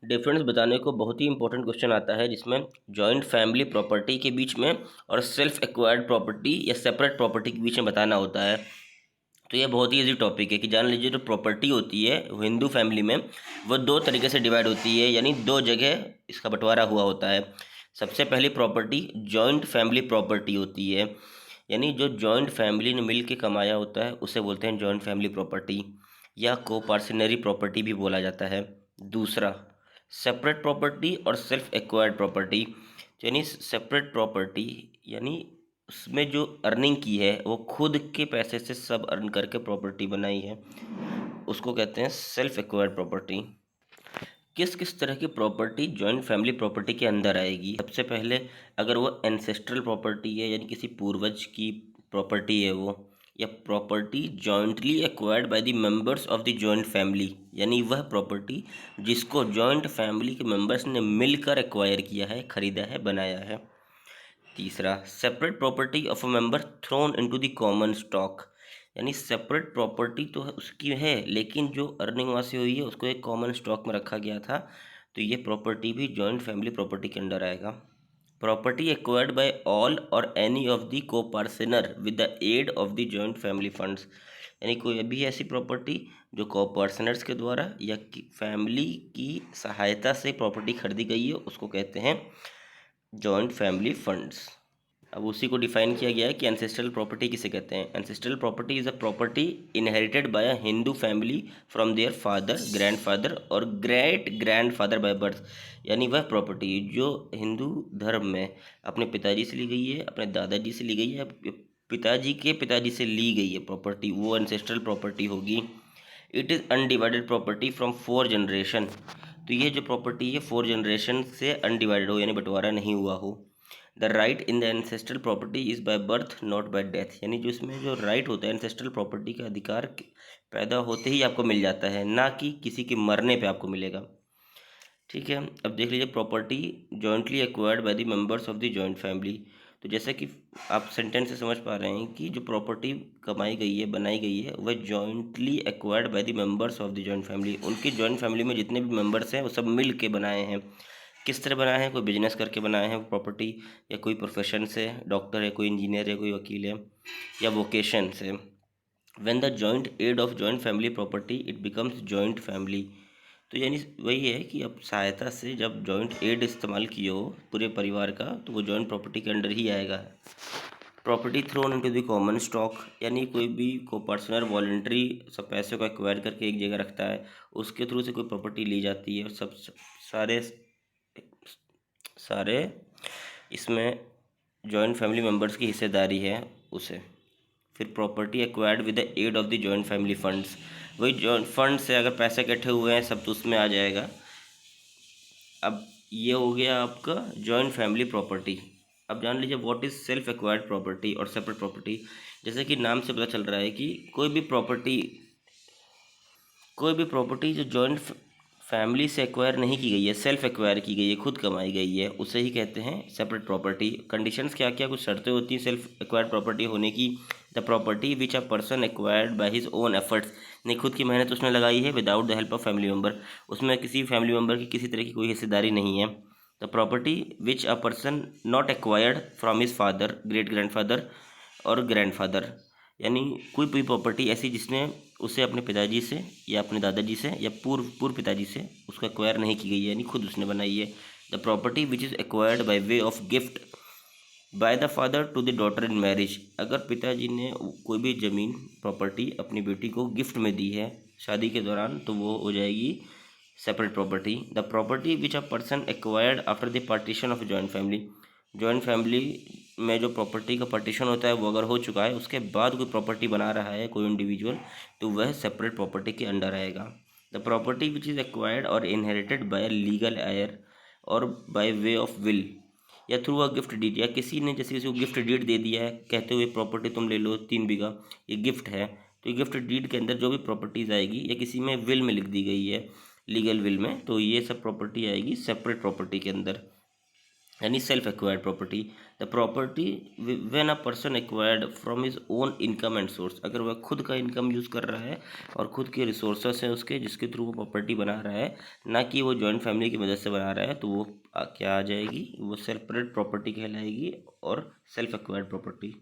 Difference बताने को बहुत ही इंपॉर्टेंट क्वेश्चन आता है, जिसमें जॉइंट फैमिली प्रॉपर्टी के बीच में और सेल्फ एक्वायर्ड प्रॉपर्टी या सेपरेट प्रॉपर्टी के बीच में बताना होता है। तो ये बहुत ही इजी टॉपिक है कि जान लीजिए जो प्रॉपर्टी होती है हिंदू फैमिली में वो दो तरीके से डिवाइड होती है, यानी दो जगह इसका बंटवारा हुआ होता है। सबसे पहली प्रॉपर्टी जॉइंट फैमिली प्रॉपर्टी होती है, यानी जो जॉइंट फैमिली ने मिल के कमाया होता है उसे बोलते हैं जॉइंट फैमिली प्रॉपर्टी, या कोपार्सनरी प्रॉपर्टी भी बोला जाता है। दूसरा सेपरेट प्रॉपर्टी और सेल्फ एक्वायर्ड प्रॉपर्टी, यानी सेपरेट प्रॉपर्टी यानी उसमें जो अर्निंग की है वो खुद के पैसे से सब अर्न करके प्रॉपर्टी बनाई है, उसको कहते हैं सेल्फ एक्वायर्ड प्रॉपर्टी। किस किस तरह की प्रॉपर्टी जॉइंट फैमिली प्रॉपर्टी के अंदर आएगी? सबसे पहले अगर वो एंसेस्ट्रल प्रॉपर्टी है, यानी किसी पूर्वज की प्रॉपर्टी है वो, या property jointly acquired by the members of the joint family, यानी वह प्रॉपर्टी जिसको जॉइंट फैमिली के मेंबर्स ने मिलकर एक्वायर किया है, खरीदा है, बनाया है। तीसरा separate property of a member throne into the common stock, यानी सेपरेट प्रॉपर्टी तो उसकी है लेकिन जो अर्निंग वहाँ से हुई है उसको एक कॉमन स्टॉक में रखा गया था, तो ये प्रॉपर्टी भी जॉइंट फैमिली प्रॉपर्टी के अंडर आएगा। प्रॉपर्टी एक्वायर्ड बाय ऑल और any of the coparcener with the aid of the joint family funds, यानी कोई भी ऐसी प्रॉपर्टी जो कोपार्सनर्स के द्वारा या फैमिली की सहायता से प्रॉपर्टी खरीदी गई है उसको कहते हैं जॉइंट फैमिली फंड्स। अब उसी को डिफाइन किया गया है कि एंसेस्ट्रल प्रॉपर्टी किसे कहते हैं। Ancestral property is a property inherited by a Hindu family from their father, grandfather और ग्रेट ग्रैंडफादर बाय बर्थ, यानी वह प्रॉपर्टी जो हिंदू धर्म में अपने पिताजी से ली गई है, अपने दादाजी से ली गई है, पिताजी के पिताजी से ली गई है प्रॉपर्टी, वो एंसेस्ट्रल प्रॉपर्टी होगी। It is undivided property from 4 generation, तो ये जो प्रॉपर्टी है 4 जनरेशन से अनडिवाइडेड हो, यानी बंटवारा नहीं हुआ हो। The right in the ancestral property is by birth not bye death, यानी जो इसमें जो राइट होता है एंसेस्ट्रल प्रॉपर्टी का अधिकार पैदा होते ही आपको मिल जाता है, ना कि किसी के मरने पे आपको मिलेगा। ठीक है, अब देख लीजिए property jointly acquired by the members of the joint family, तो जैसा कि आप सेंटेंस से समझ पा रहे हैं कि जो प्रॉपर्टी कमाई गई है, बनाई गई है, वह jointly acquired by the members of the joint family, उनकी जॉइंट फैमिली में जितने भी मेंबर्स हैं वो सब मिल के बनाए हैं। किस तरह बनाए हैं? कोई बिजनेस करके बनाए हैं प्रॉपर्टी, या कोई प्रोफेशन से, डॉक्टर है, कोई इंजीनियर है, कोई वकील है, या वोकेशन से। When the joint aid of joint family property it becomes joint family, तो यानी वही है कि अब सहायता से जब जॉइंट एड इस्तेमाल किए हो पूरे परिवार का तो वो जॉइंट प्रॉपर्टी के अंडर ही आएगा। Property throne into the common stock, यानी कोई भी को पर्सनल वॉलंटरी सब पैसे को एक्वायर करके एक जगह रखता है, उसके थ्रू से कोई प्रॉपर्टी ली जाती है और सब सारे सारे इसमें जॉइंट फैमिली मेम्बर्स की हिस्सेदारी है उसे। फिर property acquired with the aid of the joint family funds, वही जॉइंट फंड से अगर पैसे इकट्ठे हुए हैं सब तो उसमें आ जाएगा। अब ये हो गया आपका जॉइंट फैमिली प्रॉपर्टी। अब जान लीजिए what is self acquired property और सेपरेट प्रॉपर्टी। जैसे कि नाम से पता चल रहा है कि कोई भी प्रॉपर्टी जो जॉइंट फैमिली से एक्वायर नहीं की गई है, सेल्फ एक्वायर की गई है, खुद कमाई गई है, उसे ही कहते हैं सेपरेट प्रॉपर्टी। कंडीशंस क्या क्या, कुछ शर्तें होती हैं सेल्फ एक्वायर्ड प्रॉपर्टी होने की। The property which a person acquired by his own efforts, नहीं खुद की मेहनत उसने लगाई है, without the help of family member, उसमें किसी फैमिली मेम्बर की किसी तरह की कोई हिस्सेदारी नहीं है। The property which a person not acquired from his father, great grandfather और ग्रैंडफादर, यानी कोई भी प्रॉपर्टी ऐसी जिसने उसे अपने पिताजी से या अपने दादाजी से या पूर्व पूर्व पिताजी से उसको एक्वायर नहीं की गई है, यानी खुद उसने बनाई है। The property which is acquired by way of gift by the father to the daughter in marriage, अगर पिताजी ने कोई भी ज़मीन प्रॉपर्टी अपनी बेटी को गिफ्ट में दी है शादी के दौरान तो वो हो जाएगी separate property. The property which a person acquired after the partition of joint family, joint family में जो प्रॉपर्टी का पार्टीशन होता है वो अगर हो चुका है उसके बाद कोई प्रॉपर्टी बना रहा है कोई इंडिविजुअल तो वह सेपरेट प्रॉपर्टी के अंडर आएगा। The property which is acquired और इनहेरिटेड बाय लीगल एयर और बाय वे ऑफ विल या थ्रू अ गिफ्ट डीड, या किसी ने जैसे किसी को गिफ्ट डीड दे दिया है कहते हुए प्रॉपर्टी तुम ले लो 3 बीघा, ये गिफ्ट है, तो ये गिफ्ट डीड के अंदर जो भी प्रॉपर्टीज़ आएगी या किसी में विल में लिख दी गई है लीगल विल में, तो ये सब प्रॉपर्टी आएगी सेपरेट प्रॉपर्टी के अंदर। यानी self acquired property. The property when a person acquired from his own income and source, अगर वह खुद का इनकम यूज़ कर रहा है और खुद के रिसोर्सेस हैं उसके जिसके थ्रू वो प्रॉपर्टी बना रहा है, ना कि वो जॉइंट फैमिली की मदद से बना रहा है, तो वो क्या आ जाएगी, वो सेपरेट प्रॉपर्टी कहलाएगी और सेल्फ एक्वायर्ड प्रॉपर्टी।